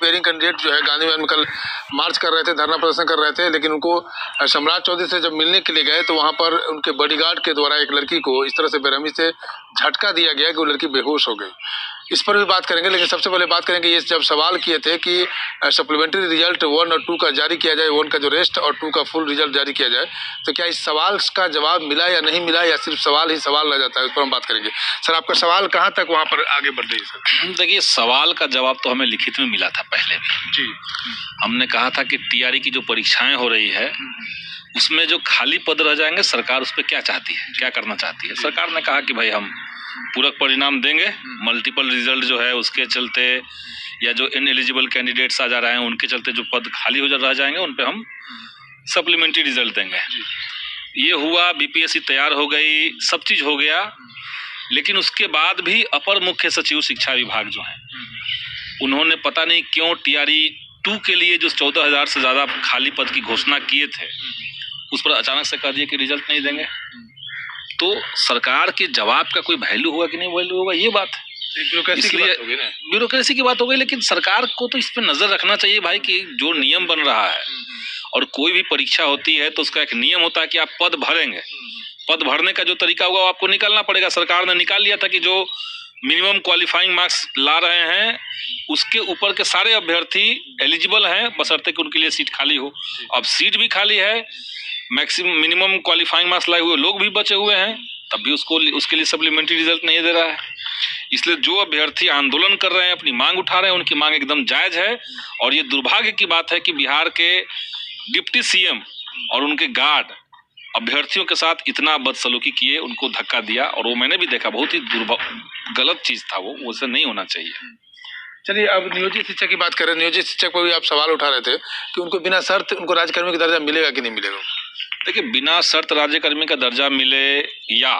Aspiring candidate जो है गांधी मैदान में कल मार्च कर रहे थे, धरना प्रदर्शन कर रहे थे, लेकिन उनको सम्राट चौधरी से जब मिलने के लिए गए तो वहां पर उनके बॉडीगार्ड के द्वारा एक लड़की को इस तरह से बेरहमी से झटका दिया गया कि वो लड़की बेहोश हो गई। इस पर भी बात करेंगे, लेकिन सबसे पहले बात करेंगे ये जब सवाल किए थे कि सप्लीमेंट्री रिजल्ट 1 और 2 का जारी किया जाए, 1 का जो रेस्ट और 2 का फुल रिजल्ट जारी किया जाए, तो क्या इस सवाल का जवाब मिला या नहीं मिला, या सिर्फ सवाल ही सवाल रह जाता है, उस पर हम बात करेंगे। सर, आपका सवाल कहाँ तक वहाँ पर आगे बढ़ रही है? सर देखिए, सवाल का जवाब तो हमें लिखित में मिला था पहले भी जी। हमने कहा था कि टीआरई की जो परीक्षाएं हो रही है उसमें जो खाली पद रह जाएंगे, सरकार उस पर क्या चाहती है, क्या करना चाहती है। सरकार ने कहा कि भाई हम पूरक परिणाम देंगे, मल्टीपल रिजल्ट जो है उसके चलते या जो इनएलिजिबल कैंडिडेट्स आ जा रहे हैं उनके चलते जो पद खाली हो रह जाएंगे उन पे हम सप्लीमेंट्री रिजल्ट देंगे। ये हुआ, बीपीएससी तैयार हो गई, सब चीज हो गया, लेकिन उसके बाद भी अपर मुख्य सचिव शिक्षा विभाग जो है उन्होंने पता नहीं क्यों टीआरई 2 के लिए जो 14,000 से ज्यादा खाली पद की घोषणा किए थे उस पर अचानक से कह दिए कि रिजल्ट नहीं देंगे। तो सरकार के जवाब का कोई वैल्यू होगा कि नहीं वैल्यू होगा, ये बात है। इसलिए ब्यूरोक्रेसी की बात हो गई, लेकिन सरकार को तो इस पर नजर रखना चाहिए भाई कि जो नियम बन रहा है और कोई भी परीक्षा होती है तो उसका एक नियम होता है कि आप पद भरेंगे, पद भरने का जो तरीका होगा वो आपको निकालना पड़ेगा। सरकार ने निकाल लिया था कि जो मिनिमम क्वालिफाइंग मार्क्स ला रहे हैं उसके ऊपर के सारे अभ्यर्थी एलिजिबल हैं, बशर्ते कि उनके लिए सीट खाली हो। अब सीट भी खाली है, मैक्सिमम मिनिमम क्वालिफाइंग मार्क्स लाए हुए लोग भी बचे हुए हैं, तब भी उसके लिए सप्लीमेंट्री रिजल्ट नहीं दे रहा है। इसलिए जो अभ्यर्थी आंदोलन कर रहे हैं, अपनी मांग उठा रहे हैं, उनकी मांग एकदम जायज है। और ये दुर्भाग्य की बात है कि बिहार के डिप्टी सीएम और उनके गार्ड अभ्यर्थियों के साथ इतना बदसलूकी किए, उनको धक्का दिया, और वो मैंने भी देखा, बहुत ही गलत चीज था वो, उसे नहीं होना चाहिए। चलिए, अब नियोजित शिक्षक की बात करें। नियोजित शिक्षक पर भी आप सवाल उठा रहे थे कि उनको बिना शर्त उनको राज्यकर्मी का दर्जा मिलेगा कि नहीं मिलेगा। देखिए, बिना शर्त राज्यकर्मी का दर्जा मिले या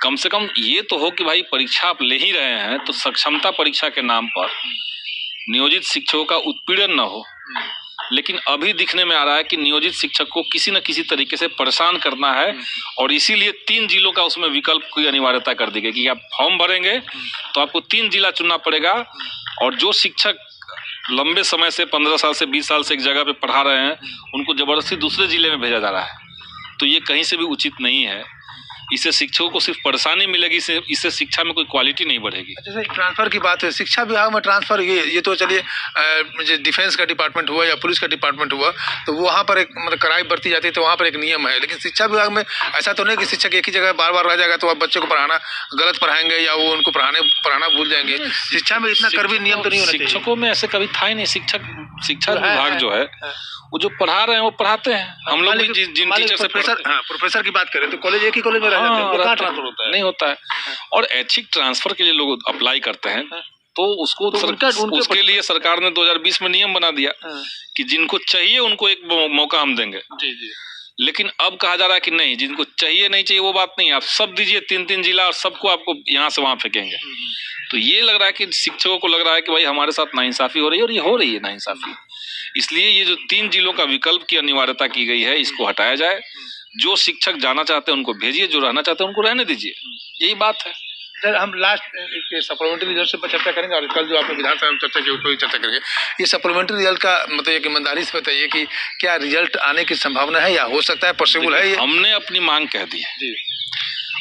कम से कम ये तो हो कि भाई परीक्षा आप ले ही रहे हैं तो सक्षमता परीक्षा के नाम पर नियोजित शिक्षकों का उत्पीड़न न हो। लेकिन अभी दिखने में आ रहा है कि नियोजित शिक्षक को किसी न किसी तरीके से परेशान करना है, और इसीलिए 3 जिलों का उसमें विकल्प की अनिवार्यता कर दी गई कि आप फॉर्म भरेंगे तो आपको 3 जिला चुनना पड़ेगा, और जो शिक्षक लंबे समय से 15 साल से 20 साल से एक जगह पे पढ़ा रहे हैं उनको जबरदस्ती दूसरे जिले में भेजा जा रहा है। तो ये कहीं से भी उचित नहीं है। इससे शिक्षकों को सिर्फ परेशानी मिलेगी, इससे शिक्षा में कोई क्वालिटी नहीं बढ़ेगी। जैसे ट्रांसफर की बात है, शिक्षा विभाग में ट्रांसफर ये तो चलिए डिफेंस का डिपार्टमेंट हुआ या पुलिस का डिपार्टमेंट हुआ तो वहाँ पर एक मतलब कड़ाई बरती जाती है, तो वहाँ पर एक नियम है। लेकिन शिक्षा विभाग में ऐसा तो नहीं कि शिक्षक एक ही जगह बार बार रह जाएगा तो आप बच्चे को पढ़ाना गलत पढ़ाएंगे या वो उनको पढ़ाना भूल जाएंगे। शिक्षा में इतना कड़वी नियम तो नहीं होना चाहिए। शिक्षकों में ऐसे कभी था ही नहीं। शिक्षा विभाग जो है वो जो पढ़ा रहे हैं वो पढ़ाते हैं। हम लोग भी जिन टीचर से प्रोफेसर की बात करें तो कॉलेज एक ही कॉलेज में रह जाते हैं, कहाँ ट्रांसफर होता है? नहीं होता है। और ऐच्छिक ट्रांसफर के लिए लोग अप्लाई करते हैं तो उसके लिए सरकार ने 2020 में नियम बना दिया कि जिनको चाहिए उनको एक मौका हम देंगे। लेकिन अब कहा जा रहा है कि नहीं, जिनको चाहिए नहीं चाहिए वो बात नहीं, आप सब दीजिए 3-3 जिला और सबको आपको यहाँ से वहां फेंकेंगे। तो ये लग रहा है कि शिक्षकों को लग रहा है कि भाई हमारे साथ नाइंसाफी हो रही है, और ये हो रही है नाइंसाफी। इसलिए ये जो 3 जिलों का विकल्प की अनिवार्यता की गई है इसको हटाया जाए। जो शिक्षक जाना चाहते हैं उनको भेजिए, जो रहना चाहते हैं उनको रहने दीजिए, यही बात है। सर, हम लास्ट एक सप्लीमेंट्री रिजल्ट पर चर्चा करेंगे और कल जो आपने विधानसभा में चर्चा की उस पर भी चर्चा करेंगे। ये सप्लीमेंट्री रिजल्ट का मतलब एक ईमानदारी से बताइए कि क्या रिजल्ट आने की संभावना है या हो सकता है पॉसिबल है? हमने अपनी मांग कह दी है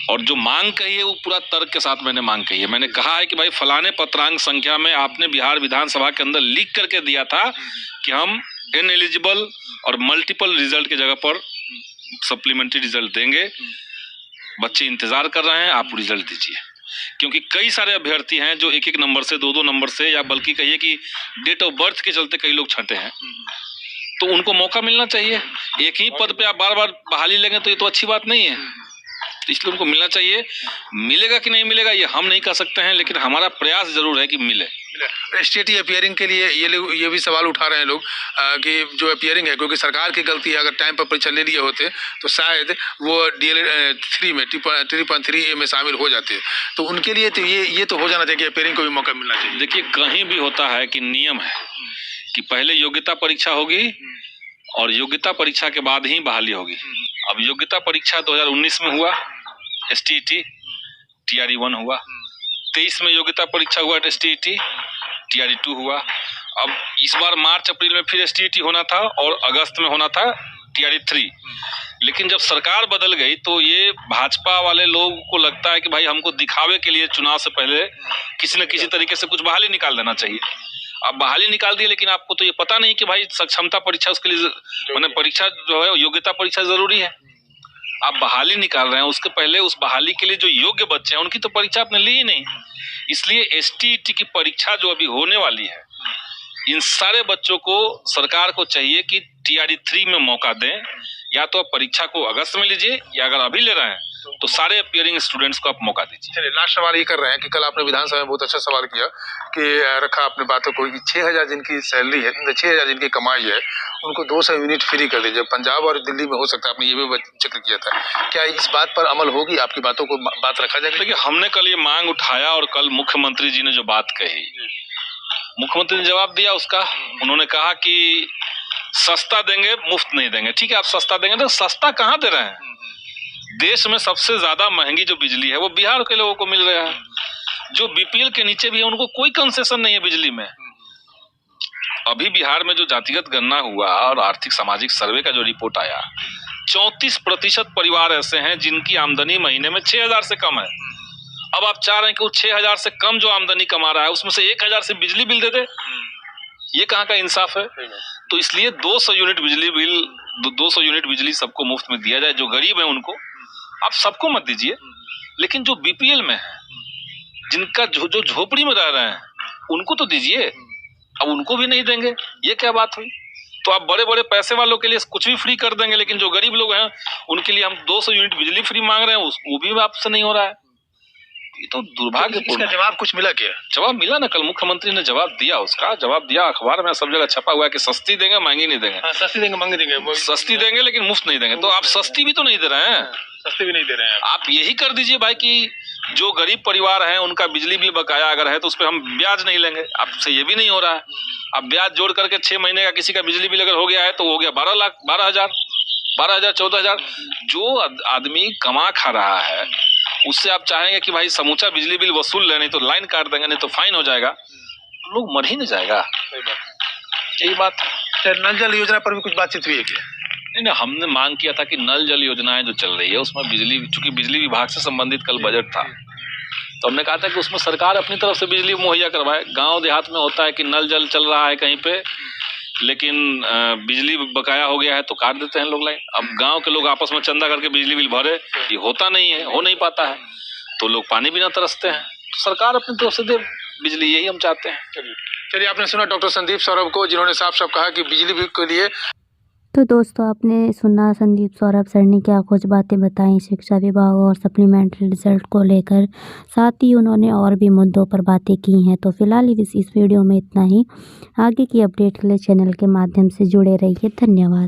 और जो मांग कही है वो पूरा तर्क के साथ मैंने मांग कही है। मैंने कहा है कि भाई फलाने पत्रांक संख्या में आपने बिहार विधानसभा के अंदर लिख करके दिया था कि हम इनएलिजिबल और मल्टीपल रिजल्ट के जगह पर सप्लीमेंट्री रिजल्ट देंगे। बच्चे इंतजार कर रहे हैं, आप रिजल्ट दीजिए, क्योंकि कई सारे अभ्यर्थी हैं जो 1-1 नंबर से 2-2 नंबर से, या बल्कि कहिए कि डेट ऑफ बर्थ के चलते कई लोग छंटे हैं। तो उनको मौका मिलना चाहिए। एक ही पद पे आप बार बार बहाली लेंगे तो ये तो अच्छी बात नहीं है। तो इसलिए उनको मिलना चाहिए। मिलेगा कि नहीं मिलेगा ये हम नहीं कह सकते हैं, लेकिन हमारा प्रयास जरूर है कि मिले। स्टेट अपीयरिंग के लिए ये भी सवाल उठा रहे हैं लोग कि जो अपीयरिंग है, क्योंकि सरकार की गलती है, अगर टाइम पर परीक्षा ले लिए होते तो शायद वो DL 3 में 3.3 में शामिल हो जाते। तो उनके लिए तो ये तो हो जाना चाहिए कि अपीयरिंग को भी मौका मिलना चाहिए। देखिए, कहीं भी होता है कि नियम है कि पहले योग्यता परीक्षा होगी और योग्यता परीक्षा के बाद ही बहाली होगी। अब योग्यता परीक्षा 2019 में हुआ, STET TRE 1 हुआ, 23 में योग्यता परीक्षा हुआ, STET TRE 2 हुआ, अब इस बार मार्च अप्रैल में फिर STET होना था और अगस्त में होना था TRE 3। लेकिन जब सरकार बदल गई तो ये भाजपा वाले लोगों को लगता है कि भाई हमको दिखावे के लिए चुनाव से पहले किसी न किसी तरीके से कुछ बहाली निकाल देना चाहिए। अब बहाली निकाल दी, लेकिन आपको तो ये पता नहीं कि भाई सक्षमता परीक्षा उसके लिए मैंने परीक्षा जो है योग्यता परीक्षा जरूरी है। आप बहाली निकाल रहे हैं, उसके पहले उस बहाली के लिए जो योग्य बच्चे हैं उनकी तो परीक्षा आपने ली ही नहीं। इसलिए STET की परीक्षा जो अभी होने वाली है, इन सारे बच्चों को सरकार को चाहिए कि TRE 3 में मौका दें। या तो आप परीक्षा को अगस्त में लीजिए, या अगर अभी ले रहे हैं तो सारे अपीयरिंग स्टूडेंट्स को आप मौका दीजिए। चलिए, लास्ट सवाल ये कर रहे हैं कि कल आपने विधानसभा में बहुत अच्छा सवाल किया कि रखा आपने बातों को कि 6,000 जिनकी सैलरी है, 6,000 जिनकी कमाई है, उनको 200 यूनिट फ्री कर दीजिए। पंजाब और दिल्ली में हो सकता है, आपने ये भी जिक्र किया था। क्या इस बात पर अमल होगी? आपकी बातों को बात रखा जाएगा? देखिए, हमने कल ये मांग उठाया और कल मुख्यमंत्री जी ने जो बात कही, मुख्यमंत्री ने जवाब दिया उसका। उन्होंने कहा कि सस्ता देंगे, मुफ्त नहीं देंगे। ठीक है, आप सस्ता देंगे तो सस्ता कहाँ दे रहे हैं? देश में सबसे ज्यादा महंगी जो बिजली है वो बिहार के लोगों को मिल रहा है। जो BPL के नीचे भी है उनको कोई कंसेशन नहीं है बिजली में। अभी बिहार में जो जातिगत गणना हुआ और आर्थिक सामाजिक सर्वे का जो रिपोर्ट आया, 34% परिवार ऐसे हैं जिनकी आमदनी महीने में 6,000 से कम है। अब आप चाह रहे हैं कि वो 6,000 से कम जो आमदनी कमा रहा है उसमें से 1,000 से बिजली बिल दे दे? ये कहाँ का इंसाफ है? तो इसलिए 200 यूनिट बिजली बिल, 200 यूनिट बिजली सबको मुफ्त में दिया जाए। जो गरीब है उनको, आप सबको मत दीजिए, लेकिन जो BPL में है, जिनका जो झोपड़ी में रह रहे हैं, उनको तो दीजिए। अब उनको भी नहीं देंगे, ये क्या बात हुई? तो आप बड़े बड़े पैसे वालों के लिए कुछ भी फ्री कर देंगे, लेकिन जो गरीब लोग हैं उनके लिए हम 200 यूनिट बिजली फ्री मांग रहे हैं, वो भी आपसे नहीं हो रहा है। ये तो दुर्भाग्यपूर्ण। इसका जवाब कुछ मिला क्या? जवाब मिला ना, कल मुख्यमंत्री ने जवाब दिया। उसका जवाब दिया, अखबार में सब जगह छपा हुआ है कि सस्ती देंगे, महंगी नहीं देंगे। सस्ती देंगे, महंगी देंगे। सस्ती देंगे लेकिन मुफ्त नहीं देंगे। तो आप सस्ती भी तो नहीं दे रहे हैं, सस्ती भी नहीं दे रहे हैं। आप यही कर दीजिए भाई कि जो गरीब परिवार है उनका बिजली बिल बकाया अगर है तो उस पर हम ब्याज नहीं लेंगे। आपसे ये भी नहीं हो रहा है। अब ब्याज जोड़ करके 6 महीने का किसी का बिजली बिल अगर हो गया है तो हो गया 12,000, 14,000। जो आदमी कमा खा रहा है उससे आप चाहेंगे कि भाई समूचा बिजली बिल वसूल ले, नहीं तो लाइन काट देंगे, नहीं तो फाइन हो जाएगा, लोग मर ही नहीं जाएगा। यही बात है। नल जल योजना पर भी कुछ बातचीत हुई है क्या? नहीं, हमने मांग किया था कि नल जल योजनाएं जो चल रही है उसमें बिजली, चूंकि बिजली विभाग से संबंधित कल बजट था, तो हमने कहा था कि उसमें सरकार अपनी तरफ से बिजली मुहैया करवाए। गांव देहात में होता है कि नल जल चल रहा है कहीं पे, लेकिन बिजली बकाया हो गया है तो काट देते हैं लोग लाइन। अब गांव के लोग आपस में चंदा करके बिजली बिल भरे, ये होता नहीं है, हो नहीं पाता है, तो लोग पानी बिना तरसते हैं। तो सरकार अपनी तरफ से दे बिजली, यही हम चाहते हैं। चलिए, आपने सुना डॉक्टर संदीप सौरभ को, जिन्होंने साफ साफ कहा कि बिजली बिल के लिए। तो दोस्तों, आपने सुना संदीप सौरभ सर ने क्या कुछ बातें बताई शिक्षा विभाग और सप्लीमेंट्री रिजल्ट को लेकर। साथ ही उन्होंने और भी मुद्दों पर बातें की हैं। तो फिलहाल इस वीडियो में इतना ही। आगे की अपडेट के लिए चैनल के माध्यम से जुड़े रहिए। धन्यवाद।